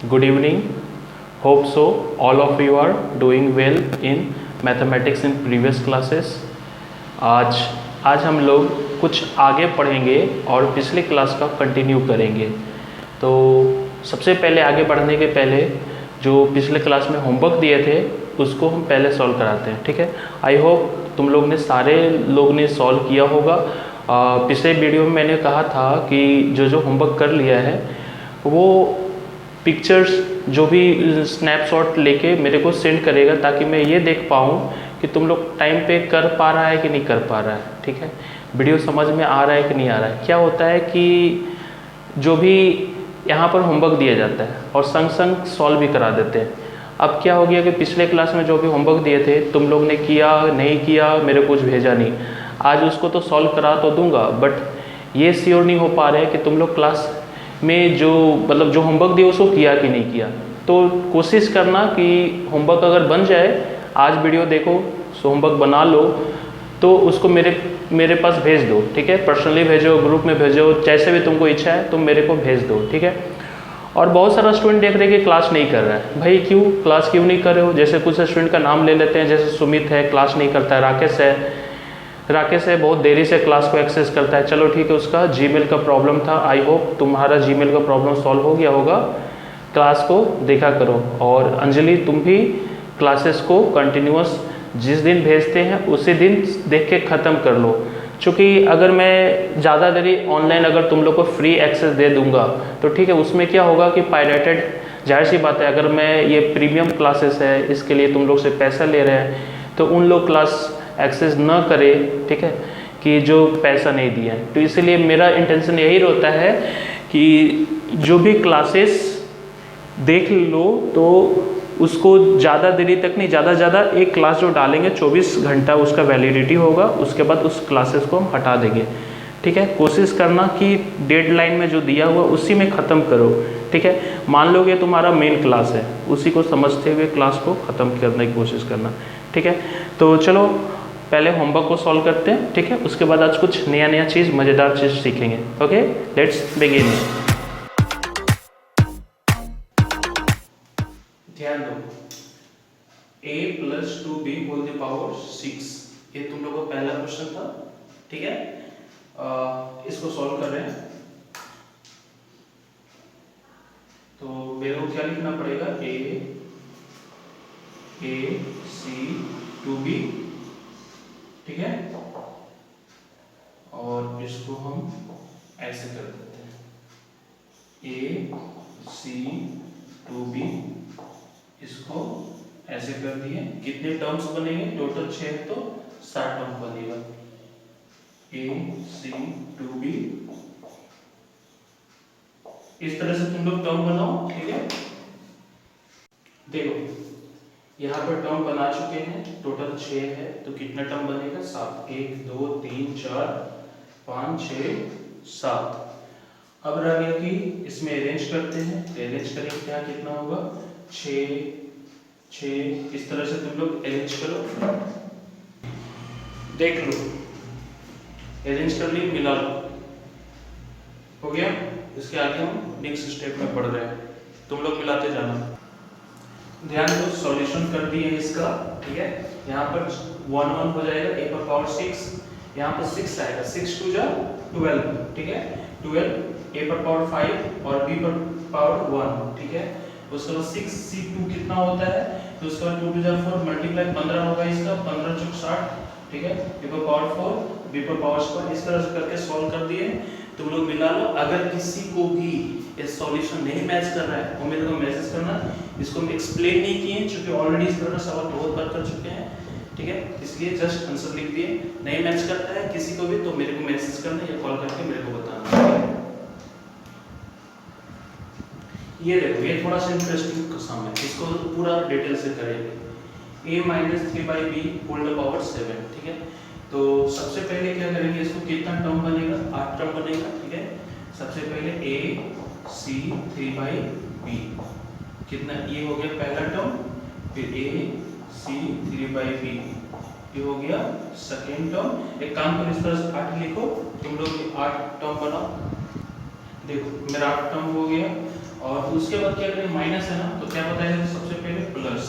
Good evening. Hope so. All of you are doing well in mathematics in previous classes. आज हम लोग कुछ आगे पढ़ेंगे और पिछले क्लास का कंटिन्यू करेंगे। तो सबसे पहले आगे बढ़ने के पहले जो पिछले क्लास में होमवर्क दिए थे उसको हम पहले सॉल्व कराते हैं, ठीक है। आई होप तुम लोग ने सारे लोग ने सॉल्व किया होगा। पिछले वीडियो में मैंने कहा था कि जो होमवर्क कर लिया है वो पिक्चर्स जो भी स्नैपशॉट लेके मेरे को सेंड करेगा ताकि मैं ये देख पाऊँ कि तुम लोग टाइम पे कर पा रहा है कि नहीं कर पा रहा है, ठीक है। वीडियो समझ में आ रहा है कि नहीं आ रहा है। क्या होता है कि जो भी यहाँ पर होमवर्क दिया जाता है और संग संग सॉल्व भी करा देते हैं। अब क्या हो गया कि पिछले क्लास में जो भी होमवर्क दिए थे तुम लोग ने किया नहीं किया, मेरे को कुछ भेजा नहीं। आज उसको तो सॉल्व करा तो दूंगा, बट ये श्योर नहीं हो पा रहा है कि तुम लोग क्लास में जो जो होमवर्क दिया उसको किया कि नहीं किया। तो कोशिश करना कि होमवर्क अगर बन जाए, आज वीडियो देखो, होमवर्क बना लो तो उसको मेरे पास भेज दो, ठीक है। पर्सनली भेजो, ग्रुप में भेजो, जैसे भी तुमको इच्छा है तुम मेरे को भेज दो, ठीक है। और बहुत सारा स्टूडेंट देख रहे हैं कि क्लास नहीं कर रहा है। भाई क्यों क्लास क्यों नहीं कर रहे हो? जैसे कुछ स्टूडेंट का नाम ले लेते हैं, जैसे सुमित है क्लास नहीं करता है, राकेश है बहुत देरी से क्लास को एक्सेस करता है। चलो ठीक है, उसका जीमेल का प्रॉब्लम था। आई होप तुम्हारा जीमेल का प्रॉब्लम सॉल्व हो गया होगा। क्लास को देखा करो। और अंजलि तुम भी क्लासेस को कंटिन्यूअस जिस दिन भेजते हैं उसी दिन देख के ख़त्म कर लो। चूँकि अगर मैं ज़्यादा देरी ऑनलाइन अगर तुम लोग को फ्री एक्सेस दे दूंगा तो ठीक है, उसमें क्या होगा कि पायरेटेड, जाहिर सी बात है, अगर मैं ये प्रीमियम क्लासेस है इसके लिए तुम लोग से पैसा ले रहे हैं तो उन लोग क्लास एक्सेस न करे, ठीक है, कि जो पैसा नहीं दिए हैं। तो इसलिए मेरा इंटेंशन यही रहता है कि जो भी क्लासेस देख लो तो उसको ज़्यादा देरी तक नहीं, ज़्यादा से ज़्यादा एक क्लास जो डालेंगे 24 घंटा उसका वैलिडिटी होगा, उसके बाद उस क्लासेस को हम हटा देंगे, ठीक है। कोशिश करना कि डेडलाइन में जो दिया हुआ उसी में ख़त्म करो, ठीक है। मान लो कि तुम्हारा मेन क्लास है, उसी को समझते हुए क्लास को ख़त्म करने की कोशिश करना, ठीक है। तो चलो पहले होमवर्क को सॉल्व करते हैं, ठीक है। उसके बाद आज कुछ नया चीज़, मज़ेदार चीज़ सीखेंगे। Okay, let's begin. ध्यान दो, a + 2b whole the power 6, ये तुम लोगों का पहला क्वेश्चन था, ठीक है। इसको सॉल्व कर रहे हैं तो मेरे को क्या लिखना पड़ेगा, a c 2b, ठीक है। और इसको हम ऐसे कर देते हैं, a c 2b, इसको ऐसे कर दिए। कितने टर्म्स बनेंगे? टोटल 6 तो 7 टर्म बनेगा। a c 2b, इस तरह से तुम लोग टर्म बनाओ, ठीक है। देखो यहाँ पर टर्म बना चुके हैं, टोटल 6 है तो कितना टर्म बनेगा? 7। 1 2 3 4 5 6 7। अब रह गया कि इसमें अरेंज करते हैं, अरेंज करेंगे क्या कितना होगा? 6 इस तरह से तुम लोग अरेंज करो, देख लो, अरेंज कर ली, मिला लो, हो गया। इसके आगे हम नेक्स्ट स्टेप में बढ़ रहे हैं, तुम लोग मिलाते जाना। ध्यान दो, सॉल्यूशन कर दिए इसका, ठीक है। यहाँ पर 1 1 हो जाएगा, a पर पावर 6, यहाँ पर 6 आएगा, 6 2 जा 12, ठीक है। 12 a पर पावर 5 और b पर पावर 1, ठीक है। उसके बाद 6 c2 कितना होता है? तो उसका 2 2 जा 4 मल्टीप्लाई 15 होगा इसका, 15 चौक 60, ठीक है। a पर पावर 4 b पर पावर स्क्वायर, इस तरह से करके सॉल्व कर दिए। तुम लोग मिला लो। अगर किसी को भी ये सॉल्यूशन नहीं मैच कर रहा है वो मेरे को मैसेज करना। इसको हम एक्सप्लेन नहीं किए क्योंकि ऑलरेडी इस तरह का सवाल बहुत बार कर चुके हैं, ठीक है। इसलिए जस्ट आंसर लिख दिए। नहीं मैच करता है किसी को भी तो मेरे को मैसेज करना या कॉल करके मेरे को बताना। ये देखो, ये थोड़ा सा इंटरेस्टिंग क्वेश्चन है, इसको पूरा डिटेल से करेंगे। a - 3/b whole the power 7, ठीक है। तो सबसे पहले क्या करेंगे, इसको कितना टर्म बनेगा? 8 टर्म बनेगा, ठीक है। सबसे पहले a c 3/b, कितना? ये हो गया पहला टर्म, फिर a c 3/b, ये हो गया सेकेंड टर्म। एक काम करो, इस तरह से 8 लिखो, तुम लोग 8 टर्म बनाओ। देखो मेरा 8 टर्म हो गया। और उसके बाद क्या करें, माइनस है ना, तो क्या बताएगा सबसे पहले प्लस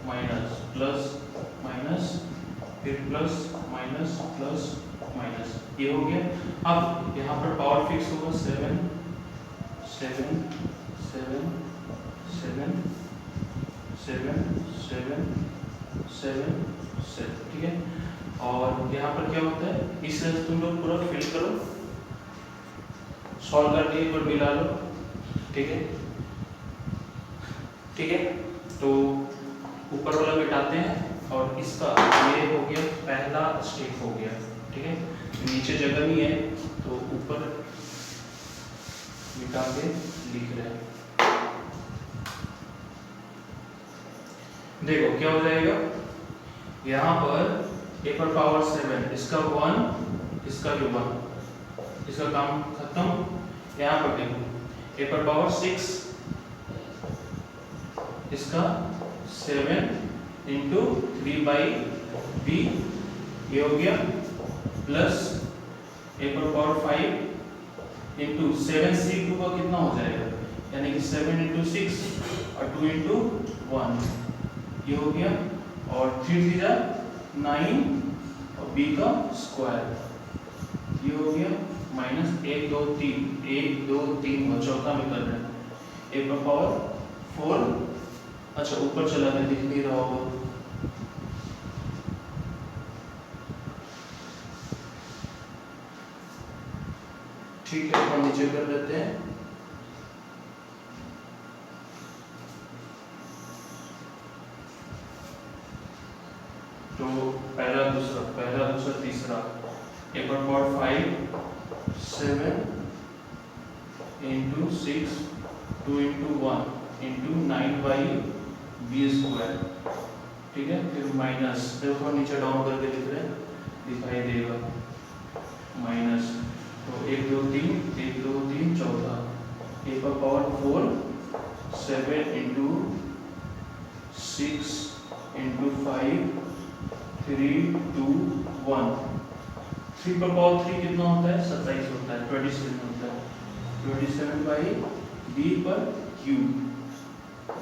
माइनस प्लस माइनस, फिर प्लस माइनस प्लस माइनस, ये हो गया। अब यहाँ पर पावर फिक्स होगा 7 7 7 7 7 7 7 7, ठीक है। और यहाँ पर क्या होता है, इस तरह तुम लोग पूरा फिल करो, सॉल्व करके एक बार मिला लो, ठीक है ठीक है। तो ऊपर वाला मिटाते हैं और इसका ये हो गया पहला स्टेप हो गया, ठीक है। नीचे जगह नहीं है तो ऊपर मिटा के लिख रहे हैं। देखो क्या हो जाएगा, यहाँ पर a पर पावर 7, इसका 1, इसका भी 1, इसका काम खत्म। यहाँ पर देखो a पर पावर 6, इसका 7 इंटू 3/b, ये हो गया, प्लस a पर पावर 5 इंटू 7c2 का कितना हो जाएगा, यानी कि 7 इंटू 6 और 2 इंटू 1, ये हो गया। और 3 3 9 और b का स्क्वायर, ये हो गया, माइनस 1 2 3 1 2 3 और चौथा में कर रहे हैं a पर पावर 4, अच्छा ऊपर चला गया, दिख नहीं रहा होगा, ठीक है, हम नीचे कर लेते हैं। तो पहला दूसरा तीसरा, a पर power 5 7 into 6 2 into 1 into 9/b square, ठीक है। फिर माइनस, देखो नीचे डाउन करके लिख रहे हैं, दिखाई देगा माइनस, तो 1 2 3 1 2 3 चौथा, a पर पावर 4 7 इंटू 6 इंटू 5 3 2 1, 3 पर पावर 3 कितना होता है, 27 होता है, 27 होता है, 27/b पर क्यूब,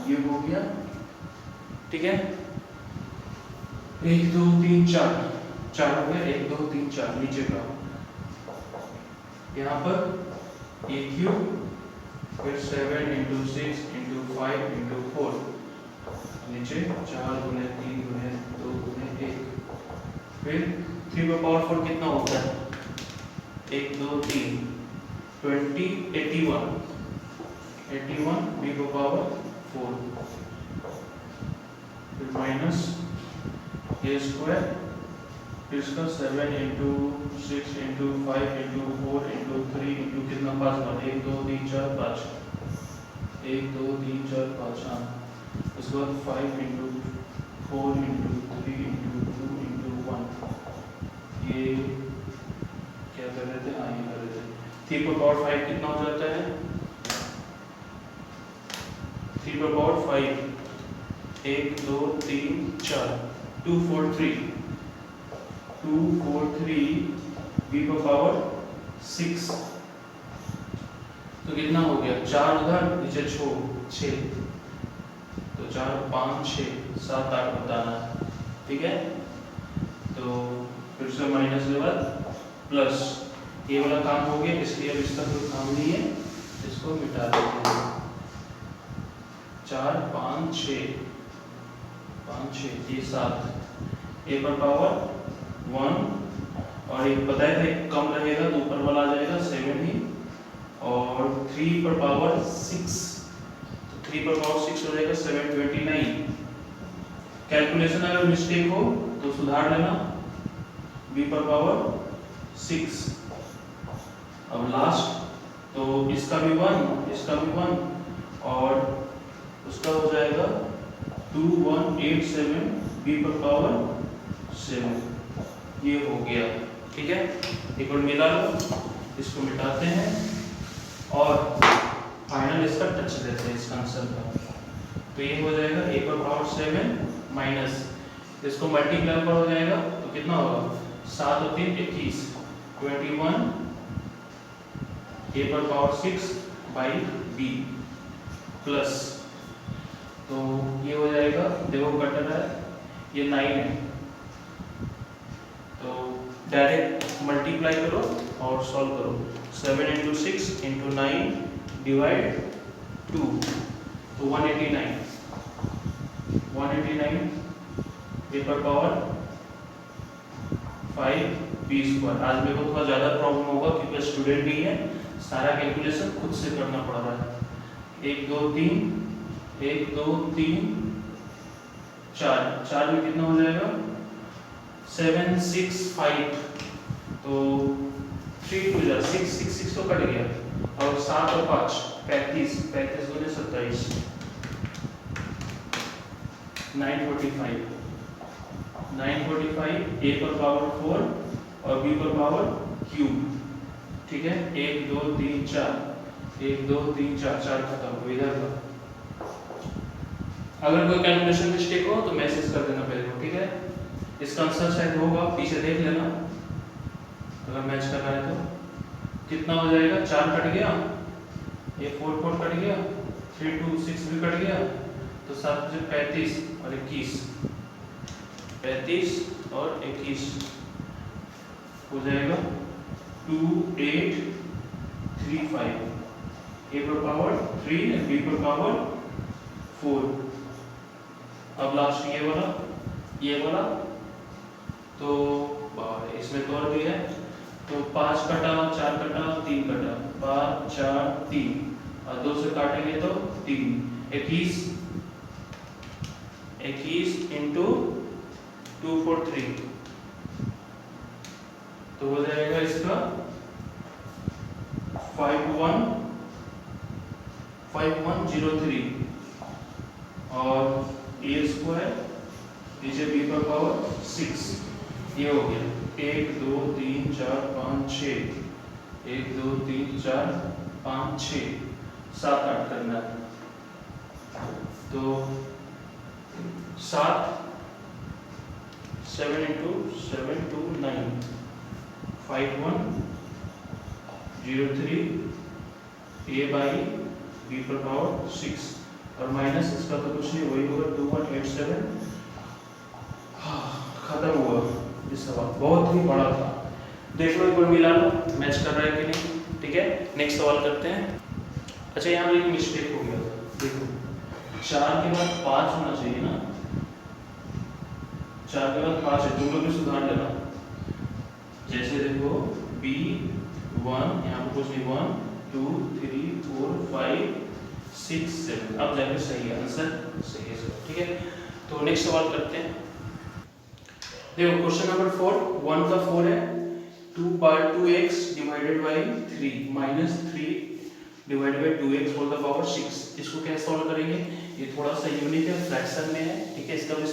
ये हो गया, ठीक है। 1 2 3 4 4 हो गया, 1 2 3 4 नीचे का, यहाँ पर a क्यूब, फिर 7 इंटू 6 इंटू 5 इंटू 4, नीचे 4 गुने 3 गुने 2 गुने 1, फिर 3 पर पावर 4 कितना होता है, 1 2 3 20 81 b पर पावर 4, फिर माइनस a स्क्वायर, फिर इसका 7 into 6 into 5 into 4 into 3 into कितना 5 बार, 1 2 3 4 5, 1 2 3 4 5, हाँ, उसके बाद 5 इंटू 4 इंटू 3 इंटू 2 इंटू 1, ये क्या कर रहे थे, हाँ ये कर रहे थे। 3 पर पावर 5 कितना हो जाता है, 3 पर पावर 5 1 2 3 4 2 4 3 2 4 3 b पर पावर 6, तो कितना हो गया, 4 उधर नीचे 6, तो 4 5 6 7 8 बताना है, ठीक है। तो फिर से माइनस के बाद प्लस, ये वाला काम हो गया, इसलिए अब इसका कोई काम नहीं है, इसको मिटा देते हैं। 4 5 6 5 6 ये 7, a पर पावर 1, और एक बताया था एक कम रहेगा तो ऊपर वाला आ जाएगा 7 ही, और 3 पर पावर 6, तो 3 पर पावर 6 हो जाएगा 729। कैलकुलेशन अगर मिस्टेक हो तो सुधार लेना, b पर पावर 6। अब लास्ट, तो इसका भी 1 इसका भी 1 और उसका हो जाएगा 2187 b पर पावर 7, ये हो गया, ठीक है। एक बार मिला लो, इसको मिटाते हैं और फाइनल इसका टच देते हैं इसका आंसर का, तो ये हो जाएगा a पर पावर 7 माइनस, इसको मल्टीप्लाई पर हो जाएगा तो कितना होगा, 7 और 3 21 21 a पर पावर 6 बाई b, प्लस, तो ये हो जाएगा, देखो कटर है, ये 9 है, तो डायरेक्ट मल्टीप्लाई करो और सॉल्व करो। 7 इंटू 6 इंटू 9 डिवाइड 2, तो 189 पेपर पावर 5 आज मेरे को थोड़ा ज़्यादा प्रॉब्लम होगा क्योंकि स्टूडेंट ही है, सारा कैलकुलेशन खुद से करना पड़ रहा है। 1 2 3 1 2 3 4 में कितना हो जाएगा 7 6 5, तो 3 2 जा 6 6 6 तो कट गया, और 7 और 5 35 35 गुने 27 945 a पर पावर 4 और b पर पावर क्यूब, ठीक है। 1 2 3 4 1 2 3 4 4 खत्म हो इधर का। अगर कोई कैलकुलेशन मिस्टेक हो तो मैसेज कर देना पहले को, ठीक है। इसका आंसर शायद होगा, पीछे देख लेना अगर मैच करना है तो। कितना हो जाएगा 4 कट गया, ये 4 4 कट गया, 3 2 6 भी कट गया, तो 7 से 35 और 21 35 और 21 हो जाएगा 2835 a पर पावर 3 और b पर पावर 4। अब लास्ट ये वाला तो इसमें तो और भी है, तो 5 कटा 4 कटा 3 कटा 5 4 3 और 2 से काटेंगे तो 3 21 इंटू 243, तो हो जाएगा इसका 5103 और a स्क्वायर नीचे b पर पावर 6, ये हो गया 1 2 3 4 5 6 1 2 3 4 5 6 7 8 करना है, तो 7 7 इंटू 7 2 9 5103 a बाई b पर पावर 6 और माइनस इसका तो कुछ नहीं, वही होगा 2187। खत्म हुआ ये सवाल, बहुत ही बड़ा था। देख लो एक बार मिला लो मैच कर रहा है कि नहीं, ठीक है। नेक्स्ट सवाल करते हैं। अच्छा यहाँ पर एक मिस्टेक हो गया था, देखो 4 के बाद 5 होना चाहिए ना, 4 के बाद 5 है, तुम लोग भी सुधार लेना। जैसे देखो B1 यहाँ पर कुछ नहीं, 1 2 3 4 5 6 7, अब जाकर सही है आंसर, सही है सर, ठीक है। तो नेक्स्ट सवाल करते हैं। देखो क्वेश्चन नंबर 4, 1 का 4 है, 2x divided by 3 minus 3 divided by 2x whole the power 6। इसको कैसे सॉल्व करेंगे, ये थोड़ा सा यूनिक है, फ्रैक्शन में है, ठीक है। इसका भी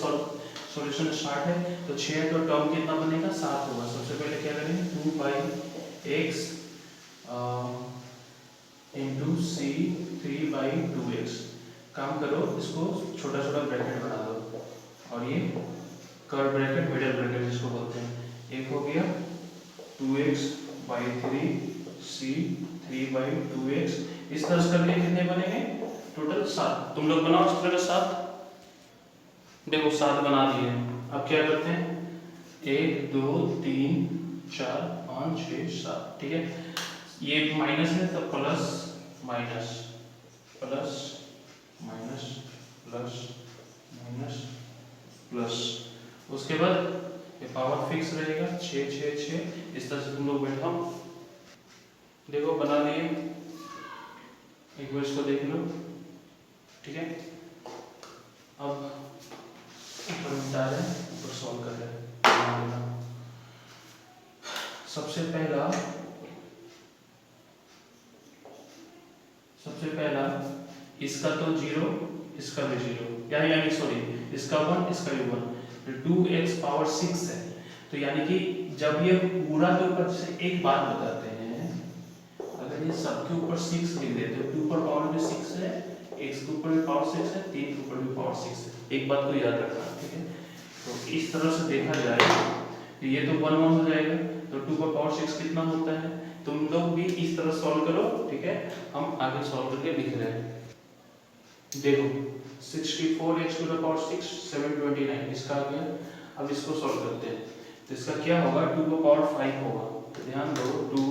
सॉल्यूशन स्टार्ट है, तो 6 तो टर्म कितना बनेगा 7 होगा। सबसे पहले क्या करेंगे 2x इंटू c 3/2x, काम करो इसको छोटा छोटा ब्रैकेट बना दो और ये कर्व ब्रैकेट मिडिल ब्रैकेट जिसको बोलते हैं, एक हो गया 2x/3 c 3/2x। इस तरह से करके कितने बनेंगे टोटल 7। तुम लोग बनाओ इस तरह का 7, देखो 7 बना दिए। अब क्या करते हैं 1 2 3 4 5 6 7, ठीक है। ये माइनस है तो plus minus plus minus plus minus plus, उसके बाद ये पावर फिक्स रहेगा 6 6 6। इस तरह से तुम लोग बैठाओ, देखो बना लिए, एक बार इसको देख लो, ठीक है। अब ऊपर मिटा रहे हैं, ऊपर सॉल्व कर रहे हैं। सबसे पहला इसका तो 0, इसका भी 0, यानी सॉरी इसका 1 इसका भी 1, तो 2x पावर 6 है। तो यानी कि जब ये पूरा के ऊपर से एक बात बताते हैं, अगर ये सबके ऊपर 6 लिख देते हो, 2 पर पावर भी 6 है, x के ऊपर भी पावर 6 है, 3 के ऊपर भी पावर 6 है, एक बात को याद रखना, ठीक है। तो इस तरह से देखा जाए तो ये तो 1 1 हो जाएगा, तो 2 पर पावर 6 कितना होता है, तुम लोग भी इस तरह सॉल्व करो, ठीक है। हम आगे सॉल्व करके लिख रहे हैं। देखो 64 x टू द पावर 6 729 इसका आ गया। अब इसको सॉल्व करते हैं, तो इसका क्या होगा 2 को पावर 5 होगा। तो ध्यान दो 2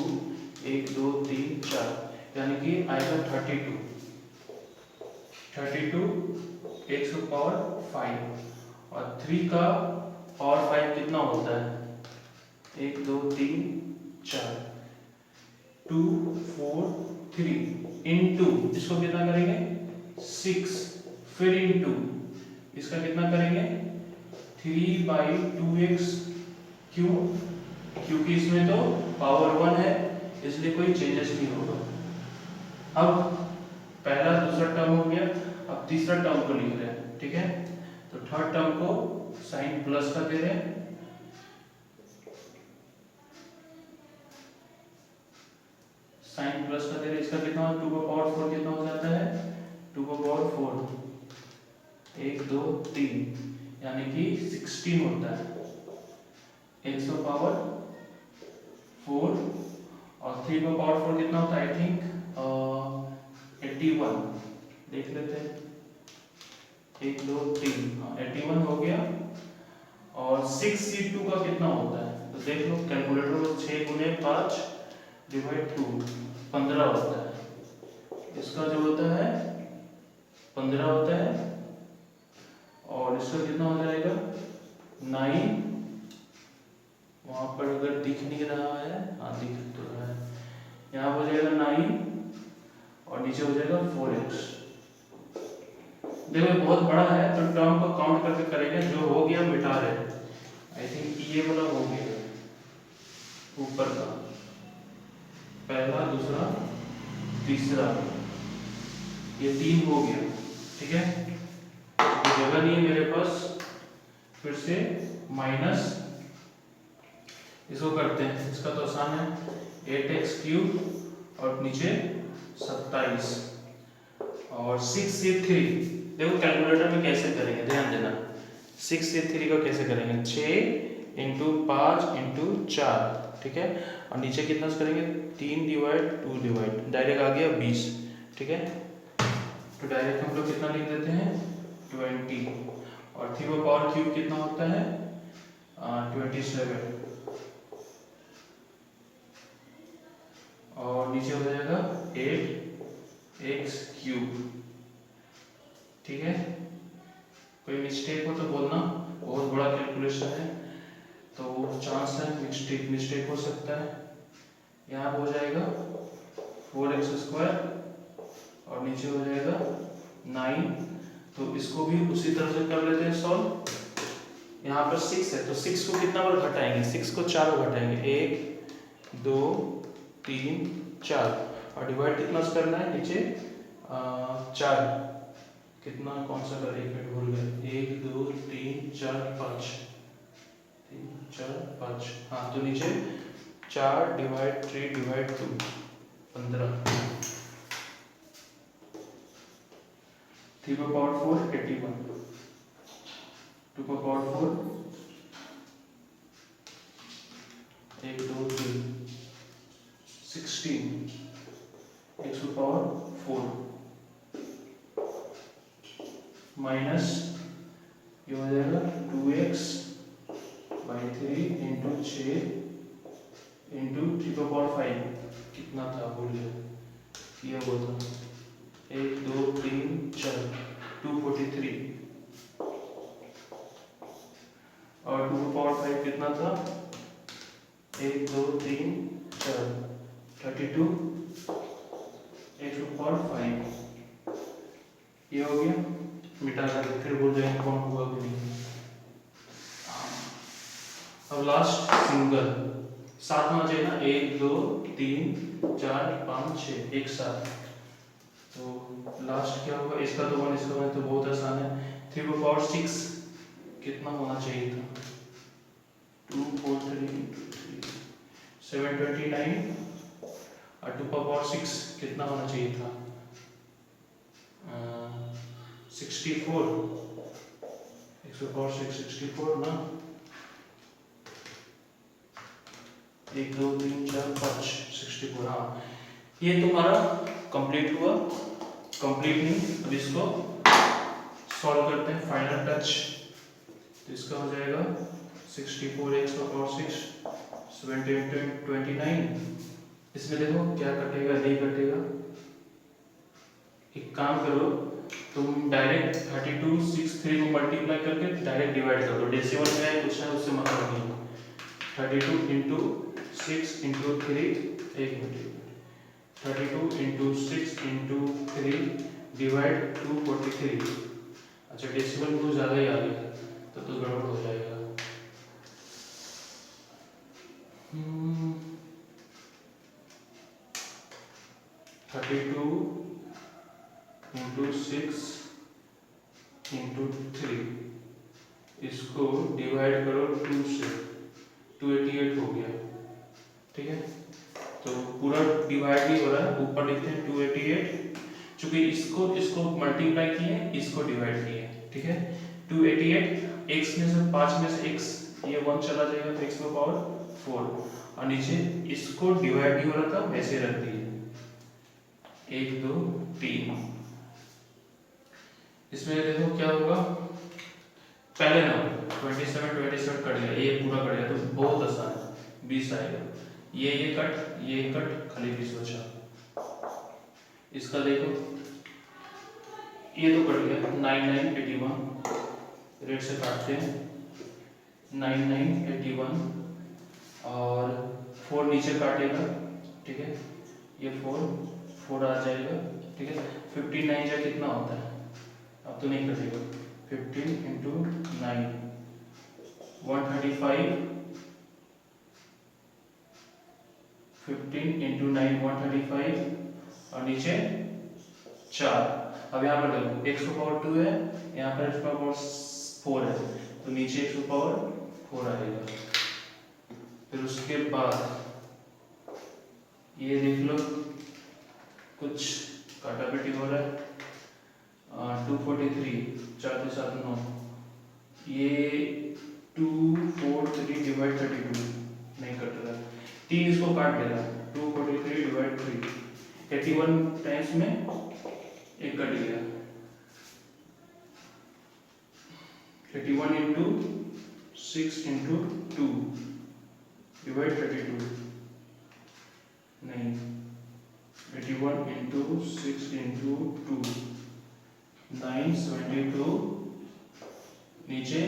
1 2 3 4 यानी कि आएगा 32 x टू पावर 5 और 3 का पावर 5 कितना होता है 1 2 3 4 2 4 3 इनटू इसको कितना करेंगे 6 फिर इनटू इसका कितना करेंगे 3/2x क्यों क्योंकि इसमें तो पावर 1 है इसलिए कोई चेंजेस नहीं होगा। अब पहला दूसरा टर्म हो गया, अब तीसरा टर्म को लिख रहे हैं, ठीक है। तो थर्ड टर्म को साइन प्लस का दे रहे हैं, साइन प्लस का दे रहे हैं। इसका कितना 2 का पावर 4 कितना हो जाता है 2 का पावर 4 1 2 3 यानी कि 16 होता है x का पावर 4 और 3 का पावर 4 कितना होता है आई थिंक 81 देख लेते हैं 1 2 3 81 हो गया। और 6c2 का कितना होता है तो देख लो कैलकुलेटर में 6 गुने 5 डिवाइड 2 15 होता है। इसका जो होता है 15 होता है और इसका कितना हो जाएगा 9 वहां पर अगर दिख नहीं रहा है हाँ दिख तो रहा है यहाँ हो जाएगा 9 और नीचे हो जाएगा 4x। देखो बहुत बड़ा है तो टर्म को काउंट करके करेंगे, जो हो गया मिटा रहे। आई थिंक ये वाला हो गया ऊपर का पहला दूसरा तीसरा ये 3 हो गया, ठीक है। जगह नहीं है मेरे पास, फिर से माइनस इसको करते हैं, इसका तो आसान है 8x क्यूब और नीचे 27 और 6 से 3 देखो कैलकुलेटर में कैसे करेंगे ध्यान देना 6 से 3 को कैसे करेंगे 6 इंटू 5 इंटू 4, ठीक है। और नीचे कितना करेंगे 3 डिवाइड 2 डिवाइड डायरेक्ट आ गया 20, ठीक है। तो डायरेक्ट हम लोग कितना लिख देते हैं 20 और 3 का पावर क्यूब कितना होता है 27 और नीचे हो जाएगा 8x क्यूब, ठीक है। कोई मिस्टेक हो तो बोलना, बहुत बड़ा कैलकुलेशन है तो चांस है मिस्टेक हो सकता है। यहाँ हो जाएगा 4x² और नीचे हो जाएगा 9। तो इसको भी उसी तरह से कर लेते हैं सॉल्व। यहाँ पर 6 है तो 6 को कितना बार घटाएंगे 6 को 4 बार घटाएंगे 1 2 3 4 और डिवाइड कितना करना है नीचे 4 कितना कौन सा कर 1 मिनट भूल गए 1 2 3 4 5 3 4 5 हाँ तो नीचे 4 डिवाइड 3 डिवाइड 2 15 3 का पावर 4 81 2 का power 4 1 2 3 16 x to power 4 minus ये हो जाएगा 2x by 3 इंटू 6 इंटू 3 का पावर 5 कितना था भूल गया ये वो था 1 2 3 4 243 और 2 का पावर 5 कितना था 1 2 3 4 32 x to power 5 ये हो गया। मिटा कर फिर बोल जाएंगे कौन हुआ कि नहीं। अब लास्ट सिंगल साथ होना चाहिए ना 1 2 3 4 5 6 एक साथ। तो लास्ट क्या होगा इसका तो 1 इसका 1 तो बहुत आसान है 3 का पावर 6 कितना होना चाहिए था 2 4 3 3 729 और 2 का पावर 6 कितना होना चाहिए था 64 1 पावर 6 64 ना 1 2 3 4 5 64 हाँ ये तुम्हारा कंप्लीट हुआ। कंप्लीट नहीं अब इसको सॉल्व करते हैं फाइनल टच। तो इसका हो जाएगा 64x का पावर 6 29। इसमें देखो क्या कटेगा, नहीं कटेगा। एक काम करो, तुम डायरेक्ट 32 6 3 को मल्टीप्लाई करके डायरेक्ट डिवाइड कर दो। डेसिमल में है कुछ है उससे मतलब नहीं। 32 इंटू 6 इंटू 3, एक मिनट, 32 इंटू 6 इंटू 3 डिवाइड 243। अच्छा डेसिमल कुछ ज़्यादा ही आ गया तो गड़बड़ हो जाएगा। 32 इंटू 6 इंटू 3, इसको डिवाइड करो 2 से, 288 हो गया। ठीक है, तो पूरा डिवाइड नहीं हो रहा है, ऊपर लिखते हैं 288। चूंकि इसको मल्टीप्लाई किए, इसको डिवाइड किए। ठीक है, 288 x में से 5 में से x, ये 1 चला जाएगा तो x में पावर 4, और नीचे इसको डिवाइड नहीं हो रहा था वैसे रख दिए 1 2 3। इसमें देखो क्या होगा, पहले ना 27 कट गया, ये पूरा कट गया तो बहुत आसान है, 20 आएगा। ये कट खाली 20 बचा। इसका देखो ये तो कट गया 9981, रेट से काटते हैं 9981 और 4 नीचे काटेगा। ठीक है, ये 4 आ जाएगा। ठीक है, 15 9 कितना होता है, अब तो नहीं कटेगा। 15 इंटू 9 135, 15 इंटू 9 135 और नीचे 4। अब यहाँ पर देखो x की पावर 2 है, यहाँ पर x की पावर 4 है, तो नीचे x की पावर 4 आएगा। फिर उसके बाद ये देख लो कुछ काटापिटी हो रहा है। 243 4 के साथ 9, ये 243 डिवाइड 32 नहीं कट रहा, 3 इसको काट लेगा। 243 डिवाइड 3, 81 टाइम्स में एक कट गया। 31 इंटू 6 इंटू 2 डिवाइड 32 नहीं, 81 इंटू 6 इंटू 2 972, नीचे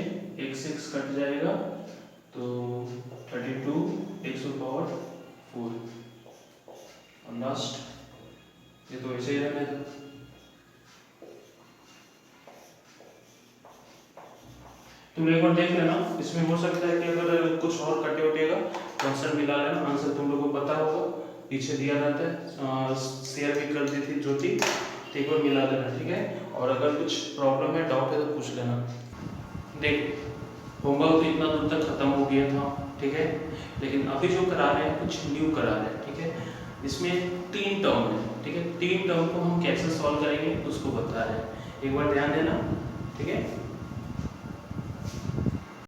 x कट जाएगा तो 32 x की पावर 4 और लास्ट। ये तो ऐसे ही रहने दो। तुम एक बार देख लेना, इसमें हो सकता है कि अगर कुछ और कटे उठेगा तो आंसर मिला लेना। आंसर तुम लोगों को पता होगा, पीछे दिया रहता है, शेयर भी कर दी थी ज्योति, तो एक बार मिला देना। ठीक है, और अगर कुछ प्रॉब्लम है, डाउट है तो पूछ लेना। देख होगा तो इतना दूर तक खत्म हो गया था। ठीक है, लेकिन अभी जो करा रहे हैं कुछ न्यू करा रहे हैं। ठीक है, इसमें 3 टर्म है। ठीक है, 3 टर्म को हम कैसे सॉल्व करेंगे उसको बता रहे हैं, एक बार ध्यान देना। ठीक है।